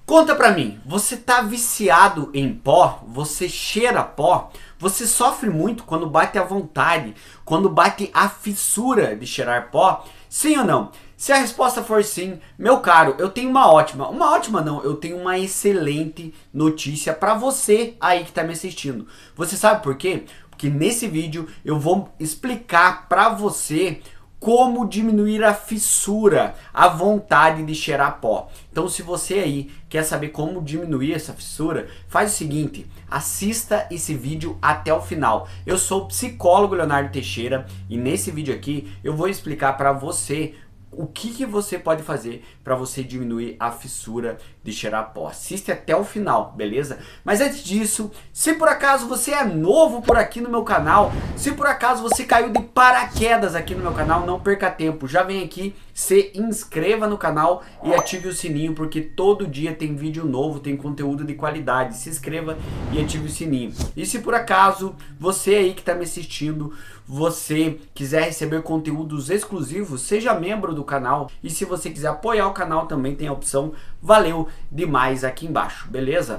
Conta pra mim, você tá viciado em pó? Você cheira pó? Você sofre muito quando bate a vontade, quando bate a fissura de cheirar pó? Sim ou não? Se a resposta for sim, meu caro, eu tenho uma ótima não, eu tenho uma excelente notícia pra você aí que tá me assistindo. Você sabe por quê? Porque nesse vídeo eu vou explicar pra você como diminuir a fissura, a vontade de cheirar pó. Então, se você aí quer saber como diminuir essa fissura, faz o seguinte, assista esse vídeo até o final. Eu sou o psicólogo Leonardo Teixeira e nesse vídeo aqui eu vou explicar para você o que você pode fazer para você diminuir a fissura de cheirar pó. Assiste até o final, beleza? Mas antes disso, se por acaso você é novo por aqui no meu canal, se por acaso você caiu de paraquedas aqui no meu canal, não perca tempo, já vem aqui, se inscreva no canal e ative o sininho, porque todo dia tem vídeo novo, tem conteúdo de qualidade. Se inscreva e ative o sininho. E se por acaso você aí que está me assistindo, você quiser receber conteúdos exclusivos, seja membro do canal. E se você quiser apoiar o canal, também tem a opção valeu demais aqui embaixo, beleza?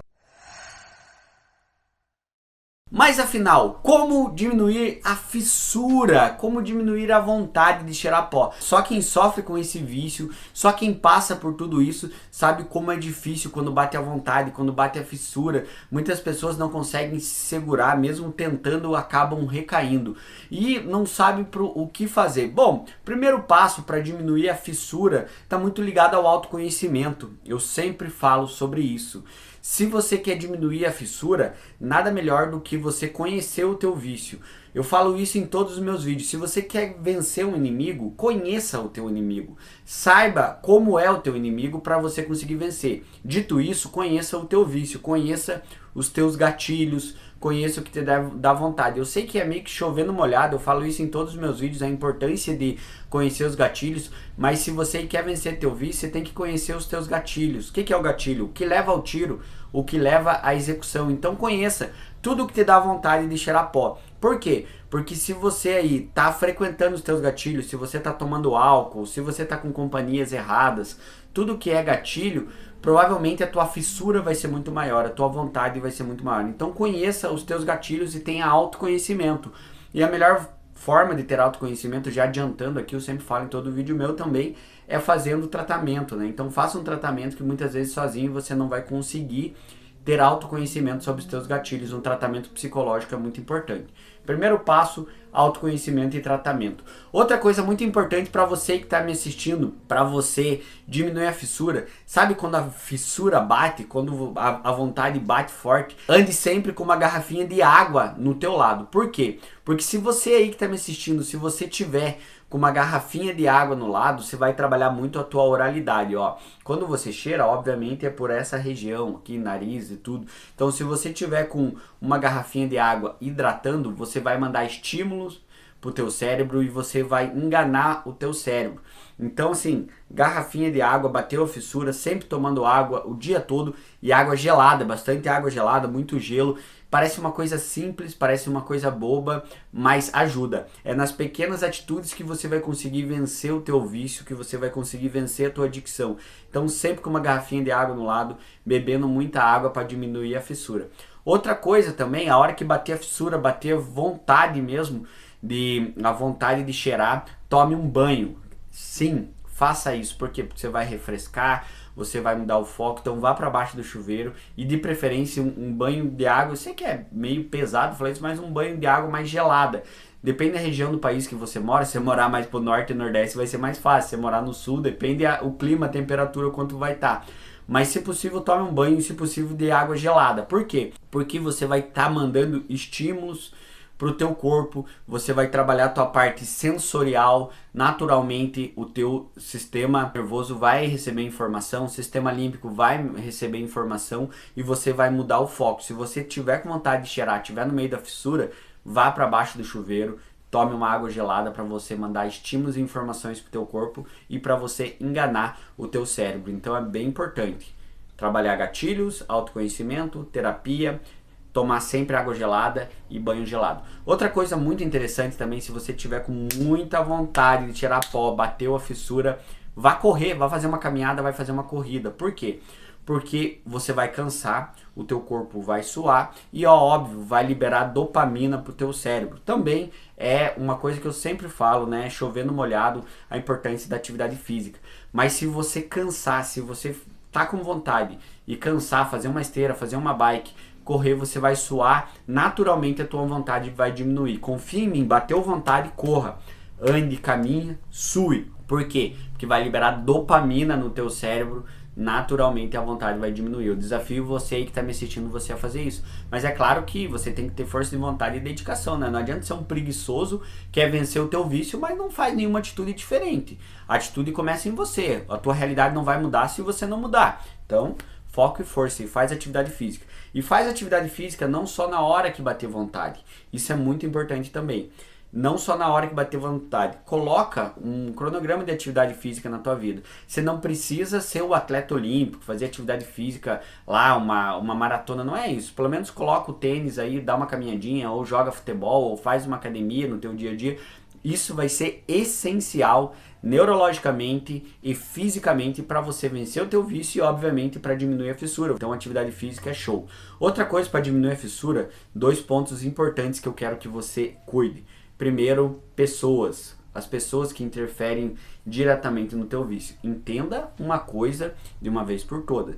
Mas afinal, como diminuir a fissura? Como diminuir a vontade de cheirar pó? Só quem sofre com esse vício, só quem passa por tudo isso, sabe como é difícil quando bate a vontade, quando bate a fissura. Muitas pessoas não conseguem se segurar, mesmo tentando, acabam recaindo. E não sabem o que fazer. Bom, primeiro passo para diminuir a fissura está muito ligado ao autoconhecimento. Eu sempre falo sobre isso. Se você quer diminuir a fissura, nada melhor do que você conhecer o teu vício. Eu falo isso em todos os meus vídeos. Se você quer vencer um inimigo, conheça o teu inimigo. Saiba como é o teu inimigo para você conseguir vencer. Dito isso, conheça o teu vício, conheça os teus gatilhos, conheça o que te dá vontade. Eu sei que é meio que chovendo molhado, eu falo isso em todos os meus vídeos, a importância de conhecer os gatilhos, mas se você quer vencer teu vício, você tem que conhecer os teus gatilhos. O que é o gatilho? O que leva ao tiro, o que leva à execução. Então conheça tudo o que te dá vontade de cheirar pó. Por quê? Porque se você aí tá frequentando os teus gatilhos, se você tá tomando álcool, se você tá com companhias erradas, tudo que é gatilho, provavelmente a tua fissura vai ser muito maior, a tua vontade vai ser muito maior. Então conheça os teus gatilhos e tenha autoconhecimento. E a melhor forma de ter autoconhecimento, já adiantando aqui, eu sempre falo em todo vídeo meu também, é fazendo tratamento, né? Então faça um tratamento que muitas vezes sozinho você não vai conseguir ter autoconhecimento sobre os teus gatilhos. Um tratamento psicológico é muito importante. Primeiro passo, autoconhecimento e tratamento. Outra coisa muito importante para você que está me assistindo, para você diminuir a fissura, sabe quando a fissura bate, quando a vontade bate forte, ande sempre com uma garrafinha de água no teu lado. Por quê? Porque se você aí que está me assistindo, se você tiver com uma garrafinha de água no lado, você vai trabalhar muito a tua oralidade, ó. Quando você cheira, obviamente é por essa região aqui, nariz e tudo. Então se você tiver com uma garrafinha de água hidratando, você vai mandar estímulos pro teu cérebro e você vai enganar o teu cérebro. Então assim, garrafinha de água, bateu a fissura, sempre tomando água o dia todo e água gelada, bastante água gelada, muito gelo. Parece uma coisa simples, parece uma coisa boba, mas ajuda. É nas pequenas atitudes que você vai conseguir vencer o teu vício, que você vai conseguir vencer a tua adicção. Então sempre com uma garrafinha de água no lado, bebendo muita água para diminuir a fissura. Outra coisa também, a hora que bater a fissura, bater a vontade mesmo, a vontade de cheirar, tome um banho. Sim, faça isso. Por quê? Porque você vai refrescar, você vai mudar o foco, então vá para baixo do chuveiro e de preferência um banho de água, eu sei que é meio pesado falar isso, mas um banho de água mais gelada. Depende da região do país que você mora, se você morar mais pro norte e nordeste vai ser mais fácil, se você morar no sul, depende o clima, a temperatura, quanto vai estar. Mas se possível tome um banho, se possível de água gelada. Por quê? Porque você vai estar mandando estímulos para o teu corpo, você vai trabalhar a tua parte sensorial, naturalmente o teu sistema nervoso vai receber informação, o sistema límbico vai receber informação e você vai mudar o foco. Se você tiver com vontade de cheirar, tiver no meio da fissura, vá para baixo do chuveiro, tome uma água gelada para você mandar estímulos e informações para o teu corpo e para você enganar o teu cérebro. Então é bem importante trabalhar gatilhos, autoconhecimento, terapia, tomar sempre água gelada e banho gelado. Outra coisa muito interessante também, se você tiver com muita vontade de tirar pó, bateu a fissura, vá correr, vá fazer uma caminhada, vai fazer uma corrida. Por quê? porque você vai cansar, o teu corpo vai suar e, ó, óbvio, vai liberar dopamina pro teu cérebro. Também é uma coisa que eu sempre falo, né, chover no molhado, a importância da atividade física. Mas se você cansar, se você tá com vontade e cansar, fazer uma esteira, fazer uma bike, correr, você vai suar, naturalmente a tua vontade vai diminuir. Confia em mim, bateu vontade, corra. Ande, caminhe, sue. Por quê? Porque vai liberar dopamina no teu cérebro, naturalmente a vontade vai diminuir. Eu desafio você aí que está me assistindo, você a fazer isso. Mas é claro que você tem que ter força de vontade e dedicação, né? Não adianta ser um preguiçoso, quer vencer o teu vício, mas não faz nenhuma atitude diferente. A atitude começa em você. A tua realidade não vai mudar se você não mudar. Então, foco e força e faz atividade física. E faz atividade física não só na hora que bater vontade. Isso é muito importante também. Não só na hora que bater vontade. Coloca um cronograma de atividade física na tua vida. Você não precisa ser o atleta olímpico, fazer atividade física lá, uma maratona, não é isso. Pelo menos coloca o tênis aí, dá uma caminhadinha, ou joga futebol, ou faz uma academia no teu dia a dia. Isso vai ser essencial neurologicamente e fisicamente para você vencer o teu vício e obviamente para diminuir a fissura. Então atividade física é show. Outra coisa para diminuir a fissura, 2 pontos importantes que eu quero que você cuide. Primeiro, pessoas. As pessoas que interferem diretamente no teu vício. Entenda uma coisa de uma vez por todas.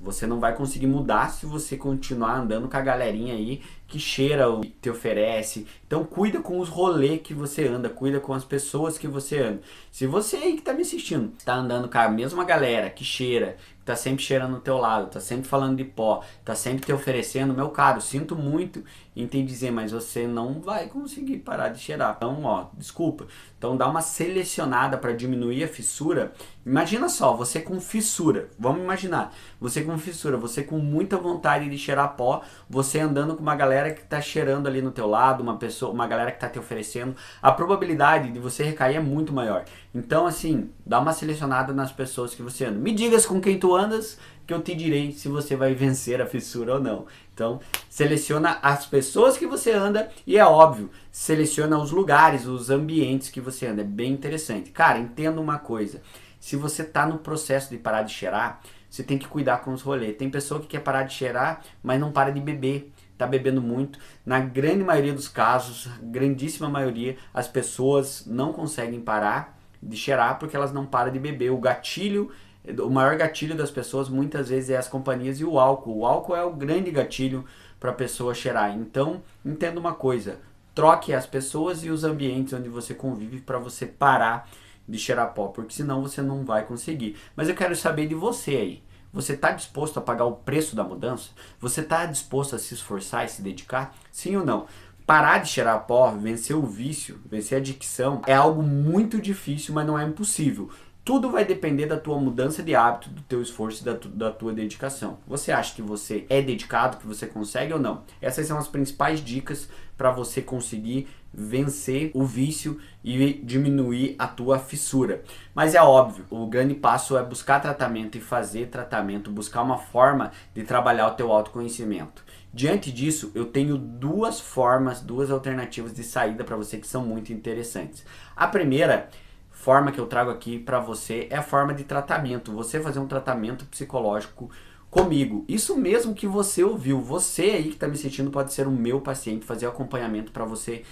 Você não vai conseguir mudar se você continuar andando com a galerinha aí que cheira o que te oferece. Então cuida com os rolês que você anda, cuida com as pessoas que você anda. Se você aí que tá me assistindo, tá andando com a mesma galera que cheira, que tá sempre cheirando no teu lado, tá sempre falando de pó, tá sempre te oferecendo, meu caro, sinto muito em te dizer, mas você não vai conseguir parar de cheirar. Então, ó, desculpa. Então dá uma selecionada para diminuir a fissura. Imagina só, você com fissura, vamos imaginar, você com fissura, você com muita vontade de cheirar pó, você andando com uma galera que tá cheirando ali no teu lado, uma galera que tá te oferecendo, a probabilidade de você recair é muito maior. Então assim, dá uma selecionada nas pessoas que você anda. Me digas com quem tu andas, que eu te direi se você vai vencer a fissura ou não. Então, seleciona as pessoas que você anda e é óbvio, seleciona os lugares, os ambientes que você anda. É bem interessante. Cara, entenda uma coisa. Se você tá no processo de parar de cheirar, você tem que cuidar com os rolês. Tem pessoa que quer parar de cheirar, mas não para de beber. Tá bebendo muito. Na grande maioria dos casos, grandíssima maioria, as pessoas não conseguem parar de cheirar porque elas não param de beber. O maior gatilho das pessoas muitas vezes é as companhias e o álcool. O álcool é o grande gatilho para a pessoa cheirar. Então, entenda uma coisa. Troque as pessoas e os ambientes onde você convive para você parar de cheirar pó, porque senão você não vai conseguir. Mas eu quero saber de você aí. Você está disposto a pagar o preço da mudança? Você está disposto a se esforçar e se dedicar? Sim ou não? Parar de cheirar pó, vencer o vício, vencer a adicção é algo muito difícil, mas não é impossível. Tudo vai depender da tua mudança de hábito, do teu esforço e da tua dedicação. Você acha que você é dedicado, que você consegue ou não? Essas são as principais dicas para você conseguir vencer o vício e diminuir a tua fissura. Mas é óbvio, o grande passo é buscar tratamento e fazer tratamento, buscar uma forma de trabalhar o teu autoconhecimento. Diante disso, eu tenho 2 formas, 2 alternativas de saída para você que são muito interessantes. A primeira forma que eu trago aqui para você é a forma de tratamento. Você fazer um tratamento psicológico comigo. Isso mesmo que você ouviu. Você aí que está me assistindo pode ser o meu paciente, fazer acompanhamento para você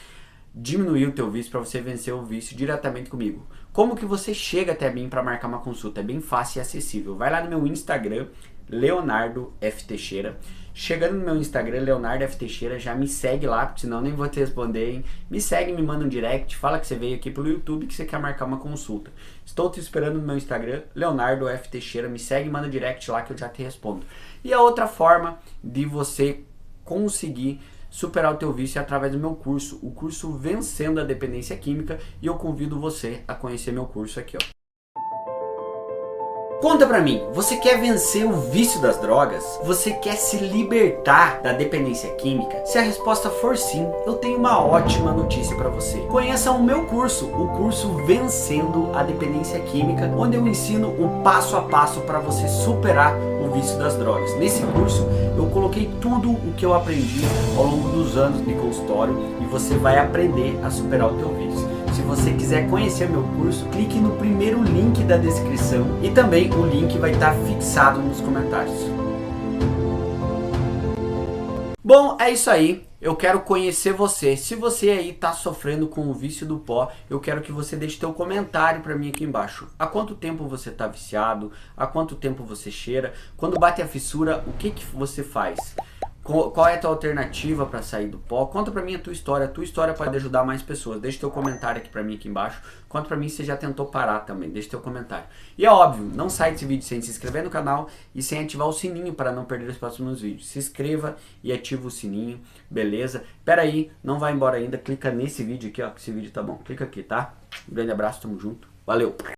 diminuir o teu vício, para você vencer o vício diretamente comigo. Como que você chega até mim para marcar uma consulta? É bem fácil e acessível. Vai lá no meu Instagram, Leonardo F. Teixeira. Chegando no meu Instagram, Leonardo F. Teixeira, já me segue lá, porque senão nem vou te responder, hein? Me segue, me manda um direct, fala que você veio aqui pelo YouTube, que você quer marcar uma consulta. Estou te esperando no meu Instagram, Leonardo F. Teixeira, me segue, manda um direct lá que eu já te respondo. E a outra forma de você conseguir superar o teu vício é através do meu curso, o curso Vencendo a Dependência Química, e eu convido você a conhecer meu curso aqui, ó. Conta pra mim, você quer vencer o vício das drogas? Você quer se libertar da dependência química? Se a resposta for sim, eu tenho uma ótima notícia pra você. Conheça o meu curso, o curso Vencendo a Dependência Química, onde eu ensino o passo a passo para você superar o vício das drogas. Nesse curso, eu coloquei tudo o que eu aprendi ao longo dos anos de consultório e você vai aprender a superar o teu vício. Se você quiser conhecer meu curso, clique no primeiro link da descrição e também o link vai estar fixado nos comentários. Bom, é isso aí. Eu quero conhecer você. Se você aí tá sofrendo com o vício do pó, eu quero que você deixe teu comentário para mim aqui embaixo. Há quanto tempo você tá viciado? Há quanto tempo você cheira? Quando bate a fissura, o que você faz? Qual é a tua alternativa para sair do pó? Conta pra mim a tua história. A tua história pode ajudar mais pessoas. Deixa teu comentário aqui pra mim aqui embaixo. Conta pra mim se você já tentou parar também. Deixa teu comentário. E é óbvio, não sai desse vídeo sem se inscrever no canal e sem ativar o sininho para não perder os próximos vídeos. Se inscreva e ativa o sininho, beleza? Pera aí, não vai embora ainda. Clica nesse vídeo aqui, ó, que esse vídeo tá bom. Clica aqui, tá? Um grande abraço, tamo junto. Valeu!